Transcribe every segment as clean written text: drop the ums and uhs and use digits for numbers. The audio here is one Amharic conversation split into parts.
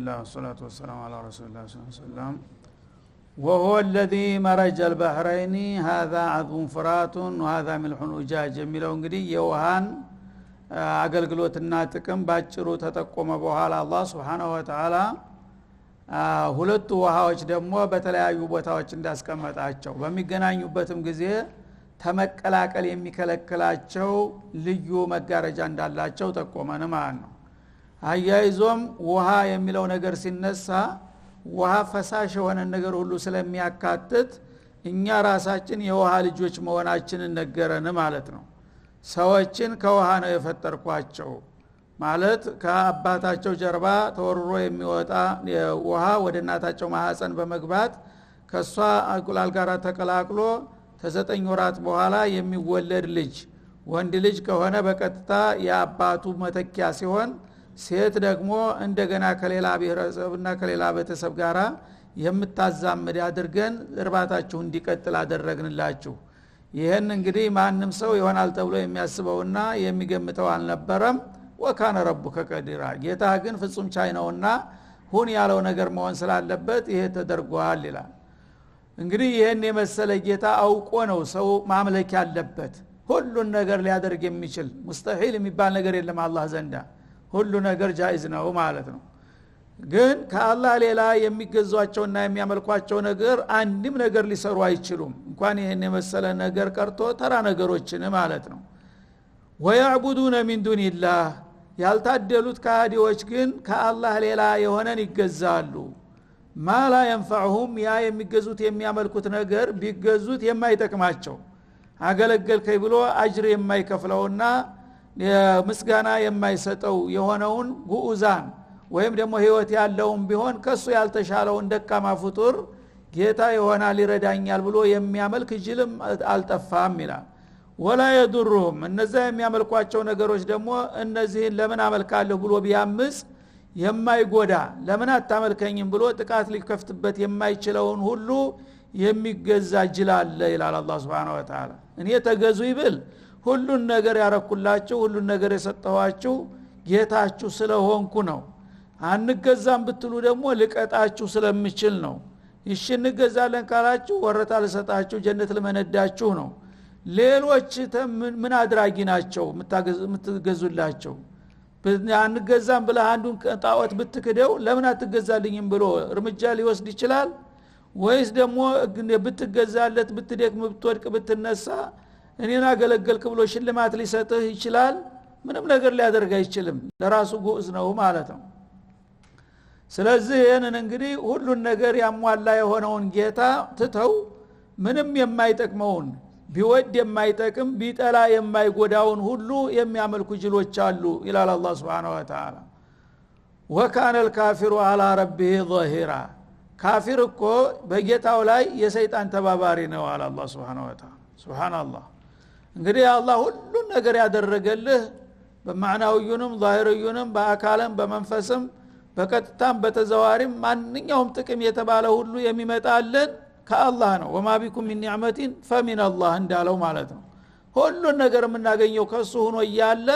لله والصلاة والسلام على رسول الله صلى الله عليه وسلم وهو الذي مرج البحرين هذا عذب فرات وهذا ملح أجاج የሚለው እንግዲህ የውሃን አገልግሎትና ጥቅም ባጭሩ ተጠቆመ በኋላ አላህ Subhanahu Wa Ta'ala ሁለቱ ውሃዎች ደግሞ በተለያዩ ቦታዎች እንዳስቀመጣቸው በሚገናኙበትም ጊዜ ተመቀላቀል የሚከለክላቸው ልዩ መጋረጃ እንዳላቸው ተቆመነ ማለት ነው። አያይዞም ውሃ የሚለው ነገር ሲነሳ ውሃ ፈሳሽ የሆነ ነገር ሁሉ ስለሚያካትት እኛ ራሳችን የውሃ ልጆች መሆናችንን ነገረን ማለት ነው። ሰዎችን ከውሃ ነው የፈጠርኳቸው ማለት ከአባታቸው ጀርባ ተወርሮ የሚወጣ ውሃ ወደ እናታቸው ማህፀን በመግባት ከሷ እንቁላል ጋር ተቀላቅሎ ከ9 ወራት በኋላ የሚወለድ ልጅ ወንድ ልጅ ከሆነ በቀጥታ የአባቱ መተኪያ ሲሆን ሴት ደግሞ እንደገና ከሌላ ብሔረሰብና ከሌላ ቤተሰብ ጋራ የምታዛምድ አድርገን እርባታችሁ እንዲቀጥል አደረግንላችሁ። ይሄን እንግዲህ ማንም ሰው ይሆናል ተብሎ የሚያስበውና የሚገምተው አልነበረም። ወካነ ረቡከ ቀዲራ ጌታ ግን ፍጹም ቻይ ነውና ሁን ያለው ነገር መሆን ስላለበት ይሄ ተደርጓል ይላል። እንግዲህ ይሄን የመሰለ ጌታ አውቆ ነው ሰው ማምለክ ያለበት። ሁሉን ነገር ሊያደርግ የሚችል ሙስተሂል የሚባል ነገር የለም አላህ ዘንዳ ሁሉ ነገር ጃኢዝ ነው ማለት ነው። ግን ከአላህ ሌላ የሚገዟቸውና የሚያመልኳቸው ነገር አንድም ነገር ሊሰሩ አይችሉም። እንኳን ይሄን የመሰለ ነገር ቀርቶ ተራ ነገሮችን ማለት ነው። ወያዕቡዱነ ሚን ዱኒላህ ያልታደሉት ካዲዎች ግን ከአላህ ሌላ የሆነን ይገዛሉ። ማላ ينفعهم ያ የሚገዙት የሚያመልኩት ነገር ቢገዙት የማይጠቅማቸው አገለገልከኝ ብሎ አጅር የማይከፍለውና ምስጋና የማይሰጠው የሆነውን ጉኡዛን ወይም ደግሞ ህይወት ያለውን ቢሆን ከሱ ያልተሻለውን ደካማ ፍጡር ጌታ ይሆናል ይረዳኛል ብሎ የሚያመልክ ጅልም አልጠፋም ይላል። ወላ يضرهم እነዛ የሚያመልኳቸው ነገሮች ደግሞ እነዚህን ለምን አመልካለሁ ብሎ ቢያምጽ የማይጎዳ ለምን አታመልከኝም ብሎ ጥቃት ሊከፍትበት የማይችለውን ሁሉ የሚገዛ ጅል አለ ይላል አላህ Subhanahu Wa Ta'ala። እኔ ተገዙ ይብል ሁሉን ነገር ያረኩላችሁ ሁሉን ነገር የሰጠኋችሁ ጌታችሁ ስለሆንኩ ነው። አንገዛም ብትሉ ደግሞ ልቀጣችሁ ስለምችል ነው። እሺ እንገዛለን ካላችሁ ወረታ ልሰጣችሁ ጀነት ለመነዳችሁ ነው። ሌሎች ምን አድራጊ ናቸው የምትገዙላቸው? አንገዛም ብለ አንዱን ጣዖት ብትክደው ለምን አትገዛልኝም ብሎ እርምጃ ሊወስድ ይችላል? ወይስ ደግሞ ብትገዛለት ብትደክም ብትወድቅ ብትነሳ እኔን አገለገልክ ብሎ ሽልማት ሊሰጥህ ይችላል? ምንም ነገር ሊያደርግ አይችልም። ለራሱ ጉዝ ነው ማለት ነው። ስለዚህ ይሄንን እንግዲህ ሁሉን ነገር ያሟላ የሆነውን ጌታ ትተው ምንም የማይጠቅመውን ቢወድ የማይጠቅም ቢጠላ የማይጎዳውን ሁሉ የሚያመልኩ ጅሎች አሉ ይላል አላህ Subhanahu Wa Ta'ala። ወካነ الكافر على ربه ظهيرا ካፊር እኮ በጌታው ላይ የሰይጣን ተባባሪ ነው አለ አላህ Subhanahu Wa Ta'ala። ሱብሃንአላህ። እንግዲህ አላህ ሁሉን ነገር ያደረገልህ በማዕናዊውንም ዛሂራዊውንም በአካልም በመንፈስም በቀጥታም በተዘዋሪም ማንኛውም ጥቅም የተባለ ሁሉ የሚመጣልን ከአላህ ነው። ወማ ቢኩም ሚን ኒዕመቲን ፈሚን አላህ እንዳለው ማለት ነው። ሁሉን ነገር የምናገኘው ከሱ ሆኖ እያለ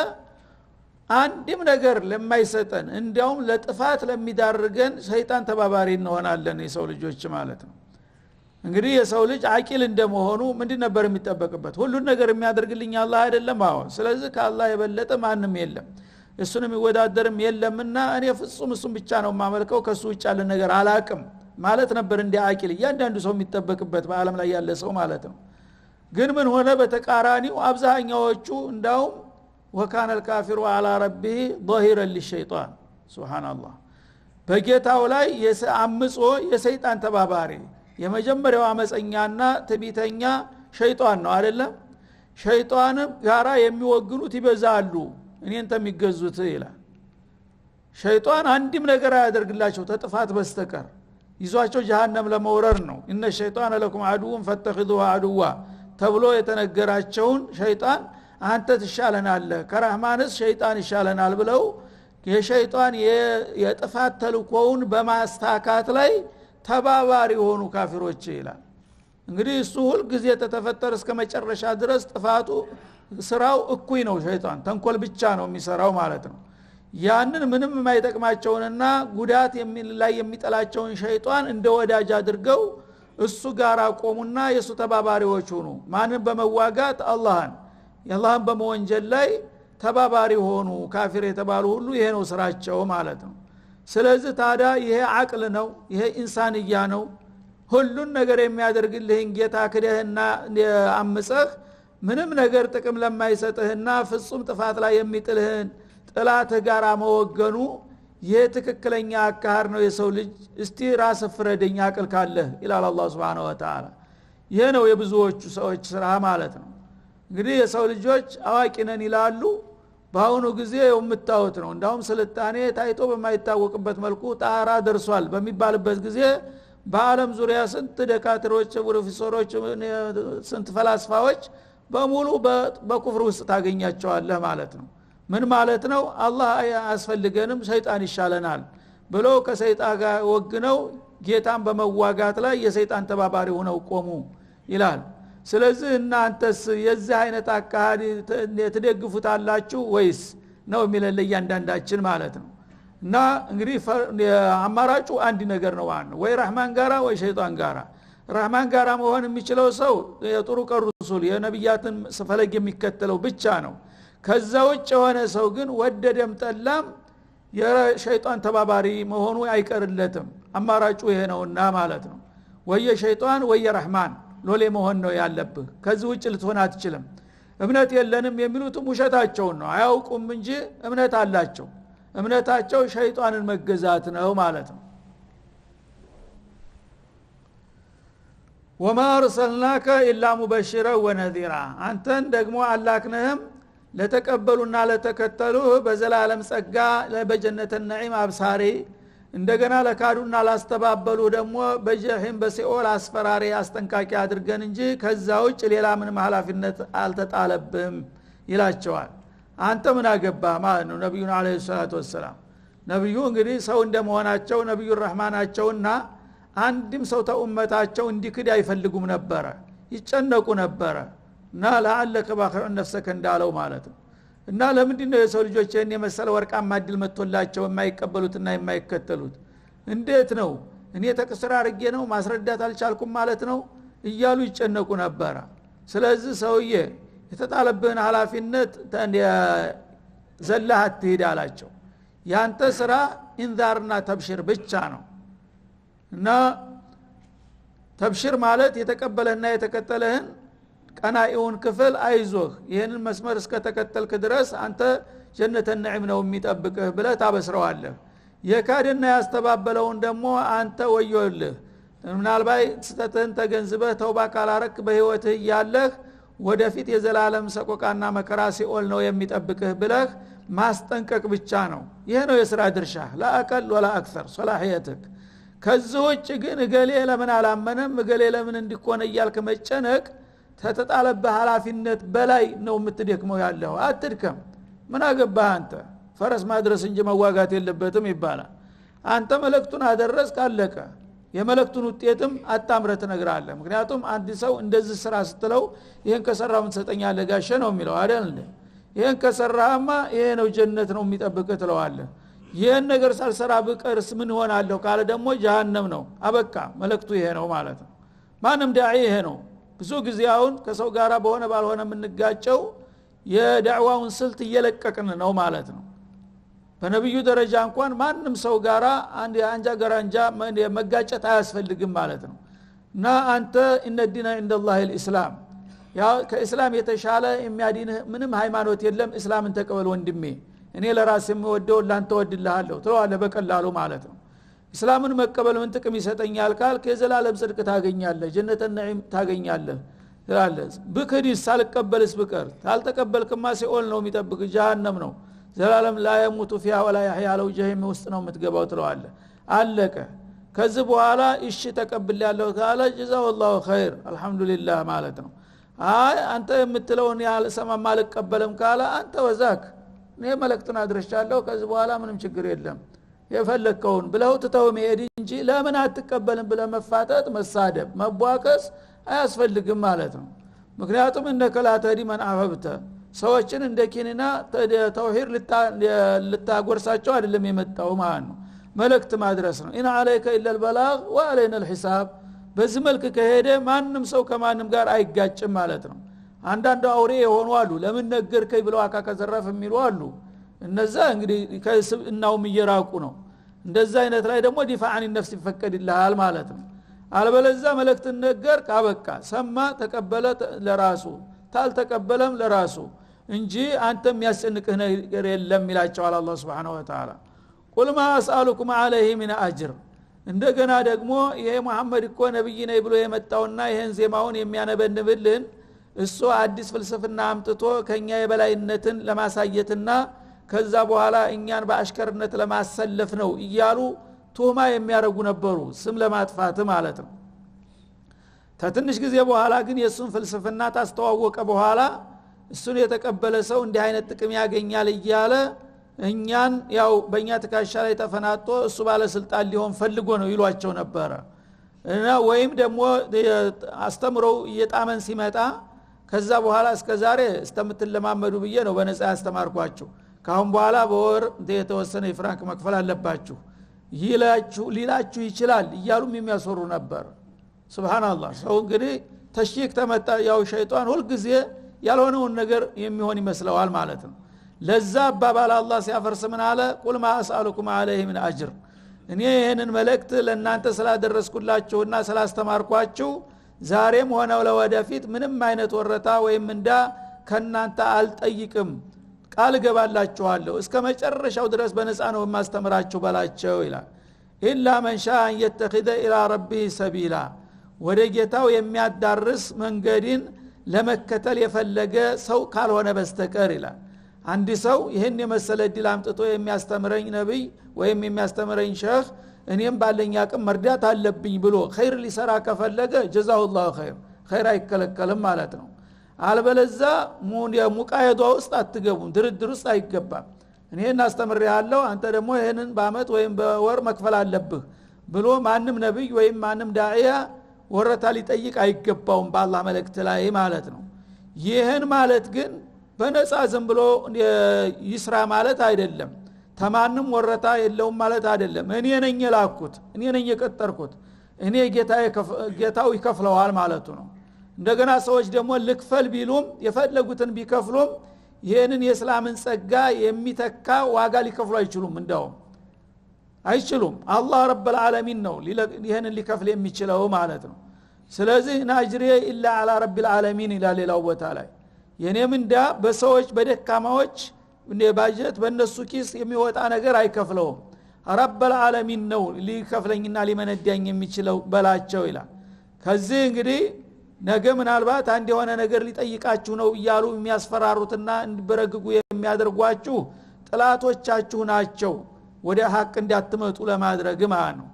አንድም ነገር ለማይሰጠን እንዲያውም ለጥፋት ለሚዳርገን ሰይጣን ተባባሪ እንሆናለን የሰው ልጆች ማለት ነው። እንግዲህ የሰው ልጅ አቂል እንደመሆኑ ምንድን ነበር የሚጠበቅበት? ሁሉን ነገር የሚያደርግልኝ አላህ አይደለም? አዎ። ስለዚህ ከአላህ የበለጠ ማንም የለም እሱን የሚወዳደርም የለምና እኔ ፍጹም እሱን ብቻ ነው የማመልከው ከሱ ውጭ ያለ ነገር አላቅም ማለት ነበር እንደ አቂል እያንዳንዱ ሰው የሚጠበቅበት በአለም ላይ ያለ ሰው ማለት ነው። ግን ምን ሆነ? በተቃራኒው አብዛኛዎቹ እንዳውም ወካነ الكافر على ربه ظهيرا للشيطان ሱብሃንአላህ። በጌታው ላይ አምጾ የሰይጣን ተባባሪ የመጀመሪያው አመፀኛና ትዕቢተኛ ሸይጣን ነው አይደለም? ሸይጣን ጋራ የሚወግኑት ይበዛሉ እኔን ተሚገዙት ይላል። ሸይጣን አንድም ነገር አያደርግላቸው ተጥፋት በስተቀር ይዟቸው ጀሃነም ለመውረር ነው። እነ ሸይጣን ለኩም አዱውን ፈተخذوه عدوا ተብሎ የተነገራቸውን ሸይጣን አንተ ትሻለናለህ ከረህማንስ ሸይጣን ይሻለናል ብለው የሸይጣን የጥፋት ተልኮውን በማስተካከት ላይ ተባባሪ ሆኑ ካፊሮች ይላል። እንግዲህ እሱ ሁሉ ጊዜ ተተፈጠረ እስከ መጨረሻ ድረስ ጥፋቱ ስራው እኩይ ነው። ሸይጣን ተንኮል ብቻ ነው የሚሰራው ማለት ነው። ያንን ምንም የማይጠቅማቸውንና ጉዳት ላይ የሚጠላቸውን ሸይጣን እንደ ወዳጅ አድርገው እሱ ጋር ቆሙና የሱ ተባባሪዎች ሆኑ ማንን በመዋጋት የአላህን በመወንጀል ላይ ተባባሪ ሆኑ ካፊር የተባሉ ሁሉ ይሄ ነው ስራቸው ማለት ነው ስለዚህ ታዲያ ይሄ አቅል ነው ይሄ ኢንሳንያ ነው ሁሉን ነገር የሚያደርግልህን ጌታ ክደህና አምፀህ ምንም ነገር ጥቅም ለማይሰጥህና ፍጹም ጥፋት ላይ የሚጥልህን ጥላት ጋር መወገኑ የትክክለኛ አካር ነው የሰው ልጅ እስቲ ራስ ፍረደኛ አቅል ካለህ ኢላላ አላህ Subhanahu Wa Ta'ala ይሄ ነው የብዙዎቹ ሰዎች ስራ ማለት ነው እንግዲህ የሰው ልጆች አዋቂ ነን ይላሉ በአሁኑ ጊዜ የምታዩት ነው እንዳውም ስልጣኔ ታይቶ በማይታወቅበት መልኩ ጣራ ደርሷል በሚባልበት ጊዜ በአለም ዙሪያ ስንት ደካትሮች ፕሮፌሰሮች ስንት ፈላስፋዎች በሙሉ በኩፍር ውስጥ ታገኛቸዋለህ ማለት ነው ምን ማለት ነው አላህ አያስፈልገንም ሰይጣን ይሻለናል ብለው ከሰይጣን ጋር ወግነው ጌታን በመዋጋት ላይ የሰይጣን ተባባሪ ሆነው ቆሙ ይላል ስለዚህ እናንተስ የዚህ አይነት አካሃዲ ትደግፉታላችሁ ወይስ ነው የሚለለ ያንዳንዳችን ማለት ነው እና እንግዲህ አማራጩ አንድ ነገር ነው ማለት ነው ወይ ረህማን ጋራ ወይ ሸይጣን ጋራ ረህማን ጋራ መሆን የሚችለው ሰው የጥሩ ቀሩሱል የነብያትን ፈለግ የሚከተለው ብቻ ነው ከዛ ውጭ የሆነ ሰው ግን ወደደም ጠላም የሸይጣን ተባባሪ መሆኑ አይቀርለትም አማራጩ ይሄ ነውና ማለት ነው ወይ ሸይጣን ወይ ረህማን ሎሌ መሆን ነው ያለብህ ከዚህ ውጭ ልትሆን አትችልም እምነት የለንም የሚሉት ውሸታቸው ነው አያውቁም እንጂ እምነት አላቸው እምነታቸው ሸይጣንን መገዛት ነው ማለት ነው ወማ አርሰልናከ ኢላ ሙበሽራ ወነዚራ አንተን ደግሞ አላክነህም ለተቀበሉና ለተከተሉ በዘላለም ጸጋ በጀነተ ነዒም አብሳሪ እንደገና ለካዱና ላስተባበሉ ደግሞ በጀሂም በሲኦል አስፈራሪ አስጠንቃቂ አድርገን እንጂ ከዛ ውጭ ሌላ ምንም ኃላፊነት አልተጣለብም ይላቸዋል አንተ ምን አገባህ ማለት ነው ነብዩን አለይሂ ሰላቱ ወሰለም ነብዩ እንግዲህ ሰው እንደመሆናቸው ነብዩ ረህማናቸውና አንድም ሰው ተኡመታቸው እንዲክድ አይፈልጉም ነበር ይጨነቁ ነበር እና ለአለከ ባኺዑ ነፍሰከ እንዳለው ማለት ነው እና ለምንድነው የሰው ልጆች እኔ መሰለ ወርቃማ እድል መጥቶላቸው የማይቀበሉትና የማይከተሉት እንዴት ነው እኔ ተቅስራ አርጌ ነው ማስረዳት አልቻልኩም ማለት ነው እያሉ ይጨነቁ ነበር ስለዚህ ሰውዬ የተጣለብህን ኃላፊነት ዘላህ አትሄድ አላቸው ያንተ ስራ ኢንዛርና ተብሽር ብቻ ነው እና ተብሽር ማለት የተቀበለህና የተከተለህን ቀናኢውን ክፍል አይዞህ ይሄንን መስመር እስከ ተከተልክ ድረስ አንተ ጀነተ ነዒም ነው የሚጠብቅህ ብለህ ታበስረዋለህ የካድና ያስተባበለውን ደግሞ አንተ ወዮልህ ምናልባት ስተትህን ተገንዝበህ ተውባ ካላረክ በህይወትህ ያለህ ወደፊት የዘላለም ሰቆቃና መከራ ሲኦል ነው የሚጠብቅህ ብለህ ማስጠንቀቅ ብቻ ነው ይሄ ነው የሥራ ድርሻ ለአቀል ወላ አክثر ሶላህየትክ ከዚህ ውጭ ግን እገሌ ለምን አላመነም እገሌ ለምን እንዲኮነ እያልክ መጨነቅ ተተጣለበህ ኃላፊነት በላይ ነው የምትደክመው ያለው አትድከም ምን አገባህ አንተ ፈረስ ማድረስ እንጂ መዋጋት የለበትም ይባላል አንተ መልእክቱን አደረስክ አለቀ የመልእክቱን ውጤትም አጣምረህ ትነግራለህ ምክንያቱም አንድ ሰው እንደዚህ ስራ ስትለው ይሄን ከሰራው ምን ትሰጠኛለህ ጋሸ ነው የሚለው አይደል እንዴ ይሄን ከሰራህማ ይሄ ነው ጀነት ነው የሚጠብቅህ ትለዋለህ ይሄን ነገር ሳልሰራ ብቀርስ ምን ሆናለሁ ካለ ደግሞ ጀሃነም ነው አበቃ መልእክቱ ይሄ ነው ማለት ነው ማንም ዳዒ ይሄ ነው ብዙ ጊዜ አሁን ከሰው ጋራ በሆነ ባልሆነ የምንጋጨው የዳዕዋውን ስልት እየለቀቅን ነው ማለት ነው በነብዩ ደረጃ እንኳን ማንም ሰው ጋራ አንድ አንጃ ገራንጃ መጋጨት አያስፈልግም ማለት ነው እና አንተ ኢነ ዲነ ኢንደላህ الاسلام ያ ከእስላም የተሻለ የሚያዲንህ ምንም ሃይማኖት የለም እስላምን ተቀበል ወንድሜ እኔ ለራሴ የምወደው ላንተ ወድልሃለሁ ትለዋለህ በቀላሉ ማለት ነው እስላምን መቀበል ምን ጥቅም ይሰጠኛል ካልክ የዘላለም ጽድቅ ታገኛለህ ጀነተ ነዒም ታገኛለህ ትላለህ ብክዲስ ሳልቀበልስ ብቀር ታልተቀበልክማ ሲኦል ነው የሚጠብቅ ጀሃነም ነው ዘላለም ላ የሙቱ ፊሃ ወላ ይህያ ለው ጀሂም ውስጥ ነው የምትገባው ትለዋለህ አለቀ ከዚህ በኋላ እሺ ተቀበል ያለው ካለ ጀዛው ኸይር አልহামዱሊላህ ማለት ነው አይ አንተ የምትለውን ያህል ሰማማ አልቀበልም ካለ አንተ ወዛክ እኔ መልእክቱን አድርሻለሁ ከዚህ በኋላ ምንም ችግር የለም የፈለከውን ብለው ተተው መሄድ እንጂ ለምን አትቀበልም ብለ መፋጠጥ መሳደብ መቧቀስ አያስፈልግም ማለት ነው ምክንያቱም እነከ ላ ተህዲ መን አህበብተ ሰዎችን እንደ ኪኒና ተውሂድ ልታጎርሳቸው አይደለም የመጣው ማለት ነው መልእክት ማድረስ ነው ኢና አለይከ ኢላ البلاغ وعلينا الحساب በዚህ መልክ ከሄደ ማንም ሰው ከማንም ጋር አይጋጭም ማለት ነው አንዳንድ አውሬ የሆኑ አሉ ለምን ነገርከኝ ብለው አካካ ዘራፍ የሚሉ አሉ እነዛ እንግዲህ ከስብናውም እየራቁ ነው እንደዛ አይነት ላይ ደግሞ ዲፋዓን ነፍስ ይፈቀድልሃል ማለት ነው አልበለዛ መልእክት ነገር ካበቃ ሰማ ተቀበለ ለራሱ ታልተቀበለም ለራሱ እንጂ አንተም ያስጨንቅህ ነገር የለም ይላቸዋል አላህ Subhanahu Wa Ta'ala ቁል ማ አስአሉኩም አለይሂ ሚን አጅር እንደገና ደግሞ ይሄ መሐመድ እኮ ነብይ ነኝ ብሎ የመጣውና ይሄን ዜማውን የሚያነበንብልን እሱ አዲስ ፍልስፍና አምጥቶ ከኛ የበላይነትን ለማሳየትና ከዛ በኋላ እኛን በአሽከርነት ለማሰለፍ ነው እያሉ ቱህማ የሚያረጉ ነበሩ ስም ለማጥፋት ማለት ነው ተትንሽ ጊዜ በኋላ ግን የሱን ፍልስፍና ታስተዋወቀ በኋላ እሱን የተቀበለ ሰው እንዲህ አይነት ጥቅም ያገኛል እያለ እኛን ያው በእኛ ተካሻ ላይ ተፈናጦ እሱ ባለ ስልጣን ሊሆን ፈልጎ ነው ይሏቸው ነበር እና ወይም ደግሞ አስተምረው እየጣመን ሲመጣ ከዛ በኋላ እስከ ዛሬ እስተምትለማመዱ ብዬ ነው በነፃ ያስተማርኳችሁ ካሁን በኋላ በወር የተወሰነ ፍራንክ መክፈል አለባችሁ ሊላችሁ ይችላል እያሉም የሚያስወሩ ነበር ሱብሃንአላህ ሰው እንግዲህ ተሽይክ ተመጣ ያው ሸይጣን ሁሉ ጊዜ ያልሆነውን ነገር የሚሆን ይመስለዋል ማለት ነው ለዛ አባባል አላህ ሲያፈርስ ምን አለ ቁል ማ አስአሉኩም አለይሂ ሚን አጅር እኔ ይሄንን መልእክት ለእናንተ ስላደረስኩላችሁና ስላስተማርኳችሁ ዛሬም ሆነው ለወደፊት ምንም አይነት ወረታ ወይም እንዳ ከናንተ አልጠይቅም ቃል ገባላችኋለሁ እስከ መጨረሻው ድረስ በነፃ ነው የማስተምራችሁ በላቸው ይላል ኢላ መን ሻአ የተኺዘ ኢላ ረቢሂ ሰቢላ ወደ ጌታው የሚያዳርስ መንገድን ለመከተል የፈለገ ሰው ካልሆነ በስተቀር ይላል አንድ ሰው ይሄን የመሰለ ዲል አምጥቶ የሚያስተምረኝ ነብይ ወይም የሚያስተምረኝ ሸህ እኔም ባለኝ አቅም መርዳት አለብኝ ብሎ ኸይር ሊሰራ ከፈለገ ጀዛሁላሁ ኸይር አይከለከልም ማለት ነው አልበለዛ ሙቃየዷ ውስጥ አትገቡም ድርድር ውስጥ አይገባም እኔ እናስተምርሃለሁ አንተ ደግሞ ይሄንን በአመት ወይም በወር መክፈል አለብህ ብሎ ማንም ነብይ ወይም ማንም ዳኢያ ወረታ ሊጠይቅ አይገባውም በአላህ መልእክት ላይ ማለት ነው ይሄን ማለት ግን በነፃ ዝም ብሎ ይስራ ማለት አይደለም ተማንም ወረታ የለውም ማለት አይደለም እኔ ነኝ የላኩት እኔ ነኝ የቀጠርኩት እኔ ጌታው ይከፍለዋል ማለቱ ነው እንደገና ሰዎች ደግሞ ልክፈል ቢሉም የፈለጉትን ቢከፍሉም ይሄንን የእስላምን ጸጋ የሚተካ ዋጋ ሊከፍሉ አይችሉም እንደውም አይችሉም አላህ ረብል ዓለሚን ነው ይሄንን ሊከፍል የሚችለው ማለት ነው ስለዚህ ናጅሪ ኢላ አላ ረብል ዓለሚን ኢላ ሌላው ቦታ ላይ የኔም እንዳ በሰዎች በደካማዎች ባጀት በእነሱ ኪስ የሚወጣ ነገር አይከፍለውም ረብል ዓለሚን ነው ሊከፍለኝና ሊመነዳኝ የሚችለው በላቸው ይላል ከዚህ እንግዲህ ነገ ምናልባት አንድ የሆነ ነገር ሊጠይቃችሁ ነው እያሉ የሚያስፈራሩትና እንድበረግጉ የሚያደርጓችሁ ጥላቶቻችሁ ናቸው ወደ ሐቅ እንዲያትመጡ ለማድረግ ማለት ነው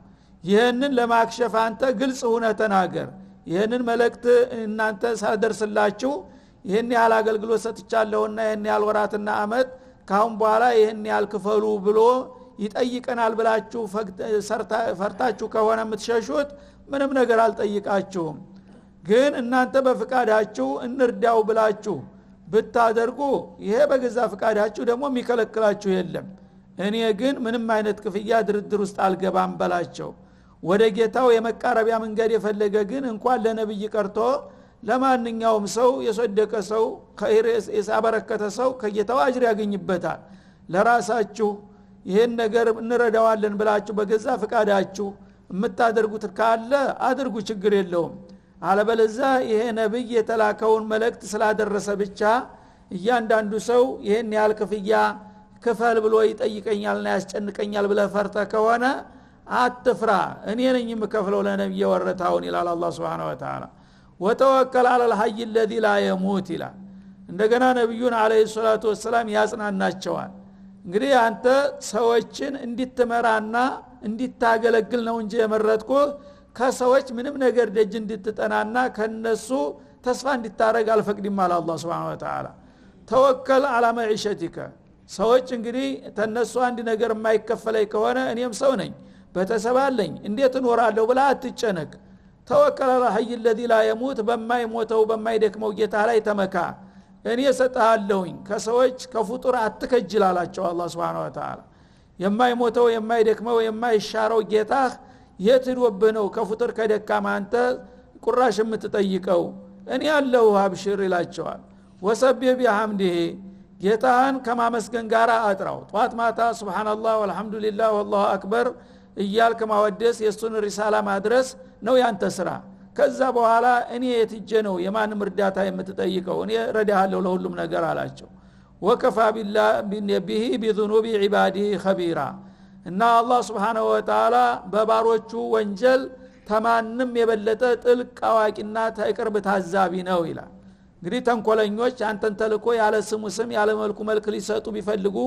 ይሄንን ለማክሸፍ አንተ ግልጽ ሆነ ተናገር ይሄንን መልእክት እናንተ ሳደርስላችሁ ይሄን ያህል አገልግሎት ሰጥቻለሁና ይሄን ያህል ወራትና አመት ካሁን በኋላ ይሄን ያህል ክፈሉ ብሎ ይጠይቀናል ብላችሁ ፈርታችሁ ከሆነ የምትሸሹት ምንም ነገር አልጠይቃችሁም ግን እናንተ በፍቃዳችሁ እንርዳው ብላችሁ ብታደርጉ ይሄ በገዛ ፍቃዳችሁ ደግሞ የሚከለክላችሁ የለም እኔ ግን ምንም አይነት ክፍያ ድርድር ውስጥ አልገባም በላቸው ወደ ጌታው የመቃረቢያ መንገድ የፈለገ ግን እንኳን ለነብይ ቀርቶ ለማንኛውም ሰው የሰደቀ ሰው ኸይር ያበረከተ ሰው ከጌታው አጅር ያገኝበታል ለራሳችሁ ይሄን ነገር እንረዳዋለን ብላችሁ በገዛ ፍቃዳችሁ የምታደርጉት ካለ አድርጉ ችግር የለውም አለበለዛ ይሄ ነብይ የተላከውን መልእክት ስላደረሰ ብቻ እያንዳንዱ ሰው ይሄን ያህል ክፍያ ክፈል ብሎ ይጠይቀኛልና ያስጨንቀኛል ብለ ፈርተ ከሆነ አትፍራ እኔ ነኝ የምከፍለው ለነብይ ወረታውን ይላል አላህ Subhanahu Wa Ta'ala ወተወከል على الحي الذي لا يموت ይላል እንደገና ነብዩን አለይሂ ሰላቱ ወሰለም ያጽናናቸዋል እንግዲህ አንተ ሰዎችን እንድትመራና እንድታገለግል ነው እንጂ የመረጥኩ ከሰዎች ምንም ነገር ደጅ እንድትጠናና ከነሱ ተስፋ እንድታረግ አልፈቅድም አለ አላህ Subhanahu Wa Ta'ala ተወከል على معيشتك ሰዎች እንግዲህ ተነሱ አንድ ነገር የማይከፈለኝ ከሆነ እኔም ሰው ነኝ በተሰባለኝ እንዴት እኖራለሁ ብላ አትጨነቅ ተወከል على الحي الذي لا يموت በማይሞተው በማይደክመው ጌታ ላይ ተመካ እኔ ሰጣለሁኝ ከሰዎች ከፍጡር አትከጅላላቸው አላህ Subhanahu Wa Ta'ala የማይሞተው የማይደክመው የማይሻረው ጌታህ የት ሄዶብህ ነው ከፍጡር ከደካማ አንተ ቁራሽ የምትጠይቀው እኔ ያለው አብሽር ይላቸዋል ወሰብህ ቢሐምዲሂ ጌታህን ከማመስገን ጋር አጥራው ጧት ማታ ሱብሃንአላህ ወልሐምዱሊላህ ወላሁ አክበር እያልክ ማወደስ የሱን ሪሳላ ማድረስ ነው ያንተ ስራ ከዛ በኋላ እኔ የትጄ ነው የማንም እርዳታ የምትጠይቀው እኔ ረዳሃለሁ ለሁሉም ነገር አላቸው ወከፋ ቢላሂ ቢذنوب عباده خبيرا እና አላህ Subhanahu Wa Ta'ala በባሮቹ ወንጀል ተማንም የበለጠ ጥልቅ አዋቂና ተቅርብ ታዛቢ ነው ይላል እንግዲህ ተንኮለኞች አንተን ተልኮ ያለ ስሙ ስም ያለ መልኩ መልክ ሊሰጡ ቢፈልጉ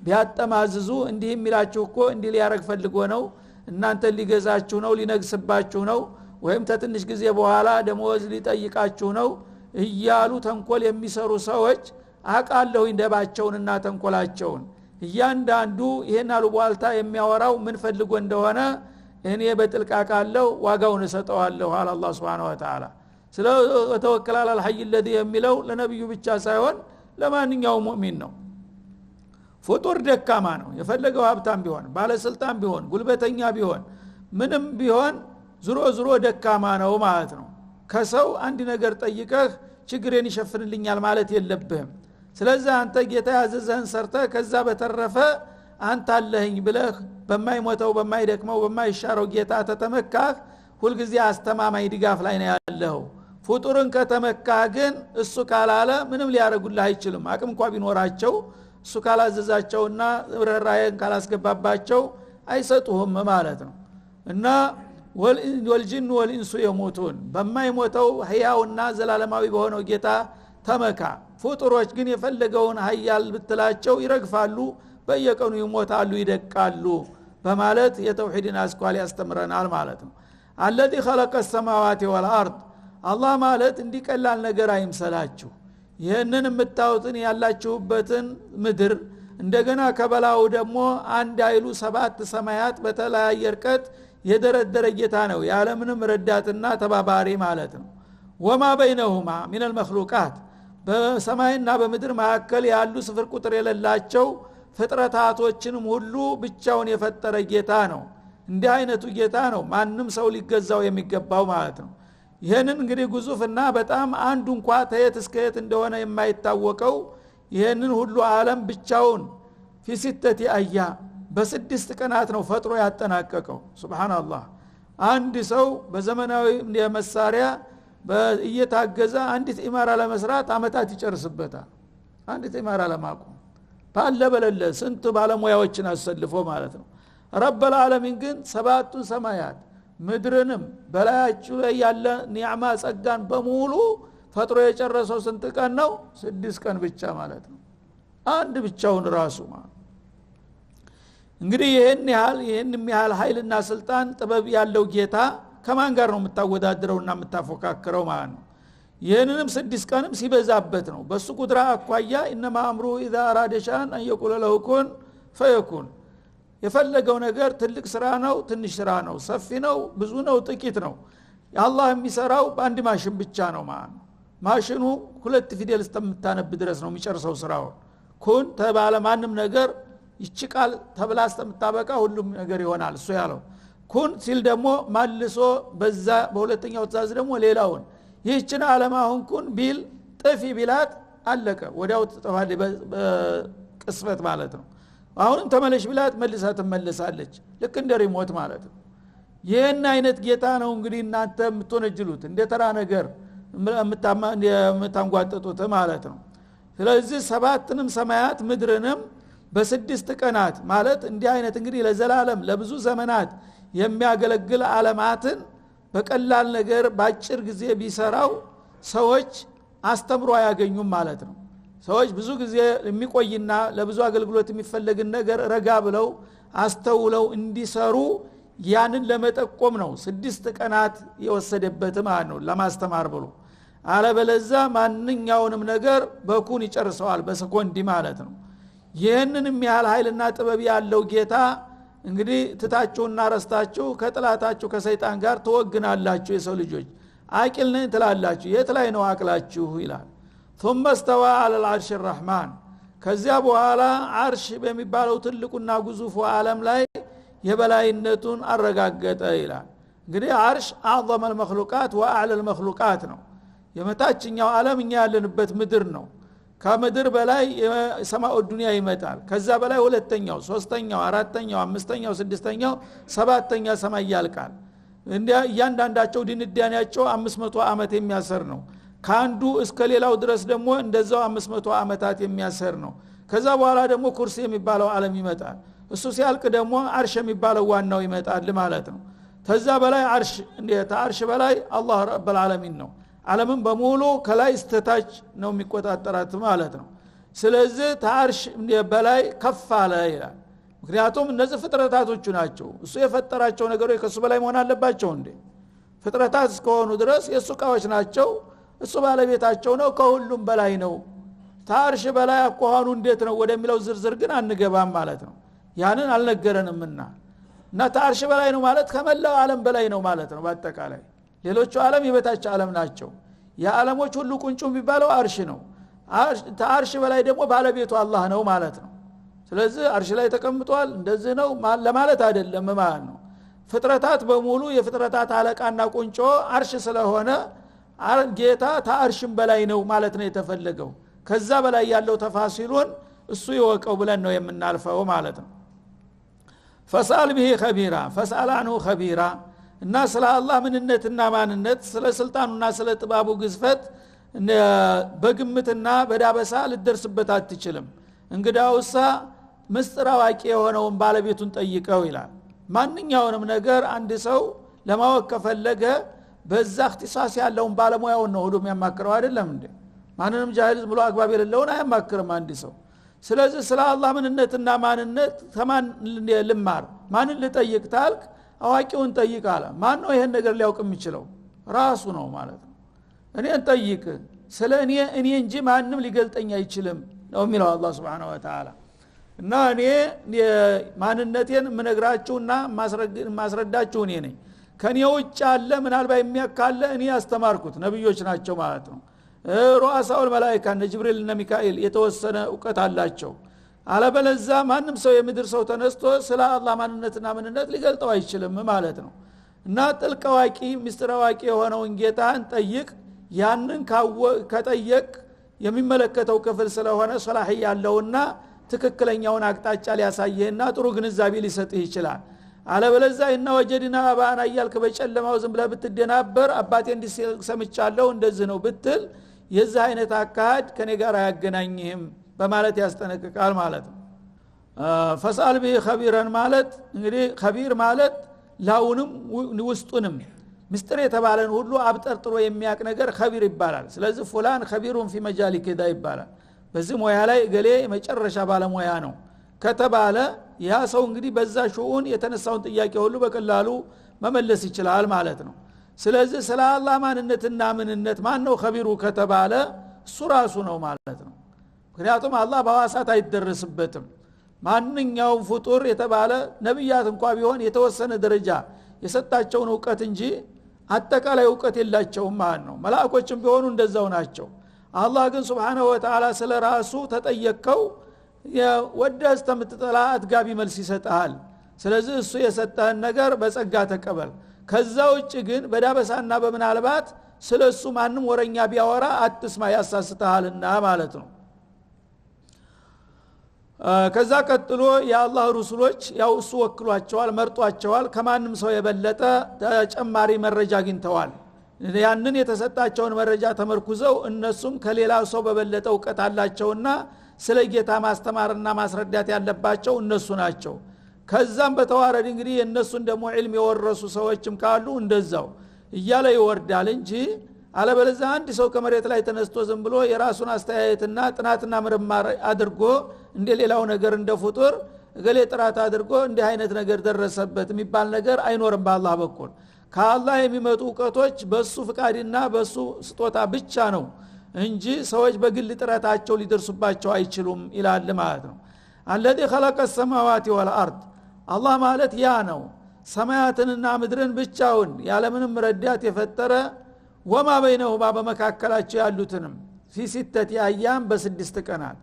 ቢያጠማዝዙ እንዲህ የሚላችሁ እኮ እንዲህ ሊያረግ ፈልጎ ነው እናንተ ሊገዛችሁ ነው ሊነግስባችሁ ነው ወይም ተትንሽ ጊዜ በኋላ ደሞዝ ሊጠይቃችሁ ነው እያሉ ተንኮል የሚሰሩ ሰዎች አቃለው እንደባቸውንና ተንኮላቸውን እያንዳንዱ ይሄን አሉባልታ የሚያወራው ምን ፈልጎ እንደሆነ እኔ በጥልቅ አቃለው ዋጋውን እሰጠዋለሁ አለ አላህ Subhanahu Wa Ta'ala ስለ ተወከለ አለ الحي الذي የሚለው ለነብዩ ብቻ ሳይሆን ለማንኛውም ሙእሚን ነው ፍጡር ደካማ ነው የፈለገው ሀብታም ቢሆን ባለስልጣን ቢሆን ጉልበተኛ ቢሆን ምንም ቢሆን ዝሮ ደካማ ነው ማለት ነው ከሰው አንድ ነገር ጠይቀህ ችግሬን ይሸፍንልኛል ማለት የለብህም ስለዚህ አንተ ጌታ ያዘዘህን ሰርተህ ከዛ በተረፈ አንተ አለህኝ ብለህ በማይሞተው በማይደክመው በማይሻረው ጌታ ተተመካህ ሁሉ ጊዜ አስተማማኝ ድጋፍ ላይ ነው ያለው ፍጡርን ከተመካህ ግን እሱ ካላለ ምንም ሊያረጉልህ አይችልም አቅም እንኳን ቢኖራቸው እሱ ካላዘዛቸውና ረራየን ካላስገባባቸው አይሰጡህም ማለት ነው እና ወልጂን ወልኢንሱ የሞቱን በማይሞተው ህያውና ዘላለማዊ በሆነው ጌታ ተመካ ፍጡሮች ግን የፈለገውን ሀያል ብትላቸው ይረግፋሉ በየቀኑ ይሞታሉ ይደቃሉ በማለት የተውሂድን አስኳል ያስተምረናል ማለት ነው الذي خلق السماوات والارض አላህ ማለት እንዲቀላል ነገር አይምሰላችሁ ይሄንን የምታውጡን ያላችሁበትን ምድር እንደገና ከበላው ደግሞ አንድ አይሉ 7 ሰማያት በተለያየ ርቀት የደረደረ ጌታ ነው ያለምንም ረዳትና ተባባሪ ማለት ነው ወማ በይነሁማ من المخلوقات በሰማይና በምድር መካከል ያሉ ስፍር ቁጥር የሌላቸው ፍጥረታቶችንም ሁሉ ብቻውን የፈጠረ ጌታ ነው እንዲህ አይነቱ ጌታ ነው ማንም ሰው ሊገዛው የሚገባው ማለት ነው ይሄንን እንግዲህ ግዙፍና በጣም አንዱ እንኳን ተየት እስከየት እንደሆነ የማይታወቀው ይሄንን ሁሉ ዓለም ብቻውን في 6 አያም በ6 ቀናት ነው ፈጥሮ ያጠናቀቀው ሱብሃንአላህ አንድ ሰው በዘመናዊ መሳሪያ በእየታገዘ አንዲት ኢማራ ለመስራት አመታት ይጨርስበታል አንዲት ኢማራ ለማቆም ባለ በለለ ስንት ባለሙያዎችን አሰልፎ ማለት ነው ረብ العالمين ግን 7 ሰማያት ምድርንም በላያችሁ ላይ ያለ ኒዕማ ጸጋን በሙሉ ፈጥሮ የጨረሰው ስንት ቀን ነው 6 ቀን ብቻ ማለት ነው አንድ ብቻውን ራሱ ማለት እንግዲህ ይሄን ያህል ኃይልና ስልጣን ጥበብ ያለው ጌታ ከማን ጋር ነው የምታወዳድረውና የምታፎካከረው ማለት ነው ይሄንንም 6 ቀንም ሲበዛበት ነው በሱ ቁድራ አኳያ انما امره اذا اراد شيئا ان يقول له كن فيكون የፈለገው ነገር ትልቅ ስራ ነው ትንሽ ስራ ነው ሰፊ ነው ብዙ ነው ጥቂት ነው አላህ የሚሰራው በአንድ ማሽን ብቻ ነው ማለት ነው ማሽኑ 2 ፊደል እስከምታነብ ድረስ ነው የሚጨርሰው ስራው ኩን ተባለ ማንም ነገር ይችቃል ተብላ እስከምታበቃ ሁሉም ነገር ይሆናል እሱ ያለው ኩን ሲል ደግሞ ማልሶ በዛ በሁለተኛው ትእዛዝ ደግሞ ሌላውን ይህችን ዓለም አሁን ኩን ቢል ጥፊ ቢላት አለቀ ወዲያው ተጠፋለ በቅስፈት ማለት ነው አሁን ተመለሽ ቢላት መልሳ ትመለሳለች ልክ እንደ ሪሞት ማለት ነው ይሄን አይነት ጌታ ነው እንግዲህ እናንተ የምትወነጅሉት እንደ ተራ ነገር የምታንጓጠጡት ማለት ነው ስለዚህ 7ንም ሰማያት ምድርንም በ6 ቀናት ማለት እንዲህ አይነት እንግዲህ ለዘላለም ለብዙ ዘመናት የሚያገለግል ዓለማትን በቀላል ነገር ባጭር ጊዜ ቢሰራው ሰዎች አስተምሮ አያገኙም ማለት ነው ሰዎች ብዙ ጊዜ የሚቆይና ለብዙ አገልግሎት የሚፈልግን ነገር ረጋ ብለው አስተውለው እንዲሰሩ ያንን ለመጠቆም ነው 6 ቀናት የወሰደበት ማለት ነው ለማስተማር ብሎ አለበለዛ ማንኛውንም ነገር በኩን ይጨርሰዋል በሰኮንድ ማለት ነው ይሄንንም ያህል ኃይልና ጥበብ ያለው ጌታ እንግዲህ ትታችሁና ረስታችሁ ከጥላታችሁ ከሰይጣን ጋር ተወግናላችሁ የሰው ልጆች አቂል ነኝ ትላላችሁ የት ላይ ነው አቅላችሁ ይላል ثم استوى على العرش الرحمن ከዚያ በኋላ አርሽ በሚባለው ትልቁና ግዙፉ ዓለም ላይ የበላይነቱን አረጋገጠ ይላል። እንግዲህ አርሽ አዕظم المخلوقات واعلى المخلوقات ነው። የመታችኛው ዓለም እኛ ያለንበት ምድር ነው። ከምድር በላይ የሰማኡ ዱንያ ይመጣል። ከዛ በላይ ሁለተኛው፣ ሶስተኛው፣ አራተኛው፣ አምስተኛው፣ ስድስተኛው፣ ሰባተኛ ሰማይ ያልቃል። እያንዳንዳቸው ድንዳኔያቸው 500 ዓመት የሚያሰር ነው። ካንዱ እስከ ሌላው ድረስ ደግሞ እንደዛው 500 ዓመታት የሚያሰር ነው። ከዛ በኋላ ደግሞ ኩርሲ የሚባለው ዓለም ይመጣል። እሱ ሲያልቅ ደግሞ አርሽ የሚባለው ዋናው ይመጣል ማለት ነው። ከዛ በላይ አርሽ አርሽ በላይ አላህ ረብል ዓለሚን ነው። ዓለምን በሙሉ ከላይ እስተታች ነው የሚቆጣጠራት ማለት ነው። ስለዚህ ታርሽ በላይ ከፍ አለ ይላል። ምክንያቱም እነዚህ ፍጥረታቶቹ ናቸው። እሱ የፈጠራቸው ነገሮች ከሱ በላይ መሆን አለባቸው እንዴ? ፍጥረታት እስከሆኑ ድረስ የሱ ዕቃዎች ናቸው። እሱ ባለቤታቸው ነው። ከሁሉም በላይ ነው። ታርሽ በላይ አቋኑ እንዴት ነው ወደሚለው ዝርዝር ግን አንገባም ማለት ነው። ያንን አልነገረንምና እና ታርሽ በላይ ነው ማለት ከመላው ዓለም በላይ ነው ማለት ነው። በአጠቃላይ ሌሎቹ ዓለም የበታች ዓለም ናቸው። የዓለሞች ሁሉ ቁንጩ የሚባለው አርሽ ነው። ታርሽ በላይ ደግሞ ባለቤቱ አላህ ነው ማለት ነው። ስለዚህ አርሽ ላይ ተቀምጧል እንደዚህ ነው ለማለት አይደለም ማለት ነው። ፍጥረታት በሙሉ የፍጥረታት አለቃና ቁንጮ አርሽ ስለሆነ ጌታ ታርሽም በላይ ነው ማለት ነው የተፈለገው። ከዛ በላይ ያለው ተፋሲሉን እሱ ይወቀው ብለን ነው የምናልፈው ማለት ነው። ፈሳል به خبيرا فسال عنه خبيرا እና ስለ አላህ ምንነትና ማንነት ስለ ስልጣኑና ስለ ጥባቡ ግዝፈት በግምትና በዳበሳ ልደርስበት አትችልም። እንግዳውሳ ምስጥር አዋቂ የሆነውን ባለቤቱን ጠይቀው ይላል። ማንኛውንም ነገር አንድ ሰው ለማወቅ ከፈለገ በዛ اختصاص ያለውን ባለሙያውን ነው ሁሉ የሚያማክረው አይደለም እንዴ? ማንንም ጃሂል ብሎ አግባብ የሌለውን አያማክርም አንድ ሰው። ስለዚህ ስለ አላህ ምንነትና ማንነት ከማን ልማር ማንን ልጠይቅ ታልክ አዋቂውን ጠይቅ አለ። ማን ነው ይሄን ነገር ሊያውቅ የሚችለው? ራሱ ነው ማለት ነው። እኔን ጠይቅ ስለ እኔ እንጂ ማንም ሊገልጠኝ አይችልም ነው የሚለው አላህ Subhanahu Wa Ta'ala። እና እኔ ማንነቴን ምነግራችሁና ማስረዳችሁ እኔ ነኝ። ከኔ ውጭ አለ ምናልባት የሚያካለ እኔ ያስተማርኩት ነብዮች ናቸው ማለት ነው። ሩአሳኡል መላእክት እነ ጅብሪል እና ሚካኤል የተወሰነ ዕውቀት አላቸው። አለበለዛ ማንም ሰው የምድር ሰው ተነስቶ ስለ አላህ ማንነትና ምንነት ሊገልጠው አይችልም ማለት ነው። እና ጥልቅ አዋቂ ምስጢር አዋቂ የሆነውን ጌታን ጠይቅ። ያንን ከጠየቅ የሚመለከተው ክፍል ስለሆነ ሶላህ ያለውና ትክክለኛውን አቅጣጫ ሊያሳየህና ጥሩ ግንዛቤ ሊሰጥህ ይችላል። አለበለዛ እና ወጀድና አባና እያልክ በጨለማው ዝም ብለህ ብትደናበር አባቴ እንዲሰምቻለሁ እንደዚህ ነው ብትል የዚህ አይነት አካሄድ ከኔ ጋር አያገናኝህም በማለት ያስጠነቅቃል ማለት ነው። ፈሳል به خبيرا ማለት እንግዲህ خبير ማለት ላውንም ውስጡንም ምስጥር የተባለን ሁሉ አብጠርጥሮ የሚያቅ ነገር خبير ይባላል። ስለዚህ ፉላን خبيرون في مجال كذا ይባላል። በዚህ ሙያ ላይ ገሌ የመጨረሻ ባለሙያ ነው ከተባለ ያ ሰው እንግዲህ በዛ ሹኡን የተነሳውን ጥያቄ ሁሉ በቀላሉ መመለስ ይችላል ማለት ነው። ስለዚህ ስለ አላህ ማንነትና ምንነት ማን ነው خبيሩ ከተባለ እሱ ራሱ ነው ማለት ነው። ምክንያቱም አላህ በዋሳት አይደረስበትም። ማንኛውም ፍጡር የተባለ ነብያት እንኳን ቢሆን የተወሰነ ደረጃ የሰጣቸውን ዕውቀት እንጂ አጠቃላይ ዕውቀት የላቸውም ማለት ነው። መላእክቶችም ቢሆኑ እንደዛው ናቸው። አላህ ግን Subhanahu Wa Ta'ala ስለ ራሱ ተጠየቀው ወደስ ተምትጠላ አትጋቢ መልስ ይሰጣል። ስለዚህ እሱ የሰጠህን ነገር በጸጋ ተቀበል። ከዛ ውጭ ግን በዳበሳና በመናልባት ስለሱ ማንም ወረኛ ቢያወራ አትስማ ያሳስተሃልና ማለት ነው። ከዛ ቀጥሎ የአላህ ረሱሎች ያው እሱ ወክሏቸዋል መርጧቸዋል። ከማንም ሰው የበለጠ ተጨማሪ መረጃ አግኝተዋል። ያንን የተሰጣቸውን መረጃ ተመርኩዘው እነሱም ከሌላ ሰው በበለጠ ዕውቀት አላቸውና ስለ ጌታ ማስተማርና ማስረዳት ያለባቸው እነሱ ናቸው። ከዛም በተዋረድ እንግዲህ የነሱን ደግሞ ዒልም የወረሱ ሰዎችም ካሉ እንደዛው እያለ ይወርዳል እንጂ አለበለዚያ አንድ ሰው ከመሬት ላይ ተነስቶ ዝም ብሎ የራሱን አስተያየትና ጥናትና ምርምር አድርጎ እንደሌላው ነገር እንደ ፍጡር እገሌ ጥራት አድርጎ እንዲህ አይነት ነገር ደረሰበት የሚባል ነገር አይኖርም። በአላህ በኩል ከአላህ የሚመጡ ዕውቀቶች በሱ ፍቃድና በሱ ስጦታ ብቻ ነው እንጂ ሰዎች በግል ጥረታቸው ሊደርሱባቸው አይችሉም ይላል ማለት ነው። الذي خلق السماوات والارض አላህ ማለት ያ ነው ሰማያትንና ምድርን ብቻውን ያለምንም ረዳት የፈጠረ ወማ በይነሁማ በመካከላቸው ያሉትንም في 6 ايام በ6 ቀናት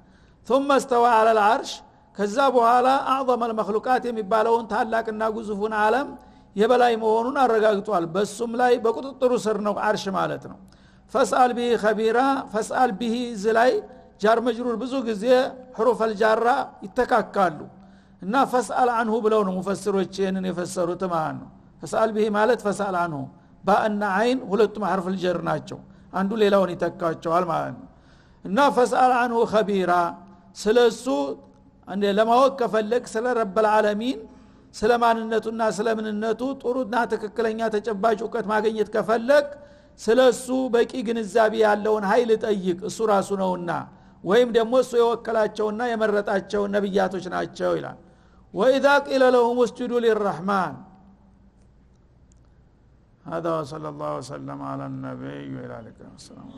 ثم استوى على العرش ከዛ በኋላ اعظم المخلوقات የሚባለውን ታላቅና ግዙፉን ዓለም የበላይ መሆኑን አረጋግጧል በሱም ላይ በቁጥጥሩ ስር ነው አርሽ ማለት ነው فاسال به خبيرا فاسال به ዝላይ ጃር መጅሩር ብዙ ጊዜ حروف الجارة ይተካካሉ እና فاسال عنه ብለው ነው ሙፈሲሮች ይሄንን የፈሰሩት ማለት ነው فاسال به ማለት فاسال عنه ባእና አይን ሁለቱም حرف الجر ናቸው አንዱ ሌላውን ይተካቸዋል ማለት ነው እና فاسال عنه خبيرا ስለሱ እንደ ለማወቅ ከፈለክ ስለ ረብ العالمين ስለማንነቱና ስለምንነቱ ጥሩና ትክክለኛ ተጨባጭ ዕውቀት ማግኘት ከፈለክ ስለሱ በቂ ግንዛቤ ያለውን ኃይል ጠይቅ እሱ ራሱ ነውና ወይም ደግሞ እሱ የወከላቸውና የመረጣቸው ነብያቶች ናቸው ይላል واذا قيل لهم اسجدوا للرحمن هذا صلى الله وسلم على النبي وعلى اله وصحبه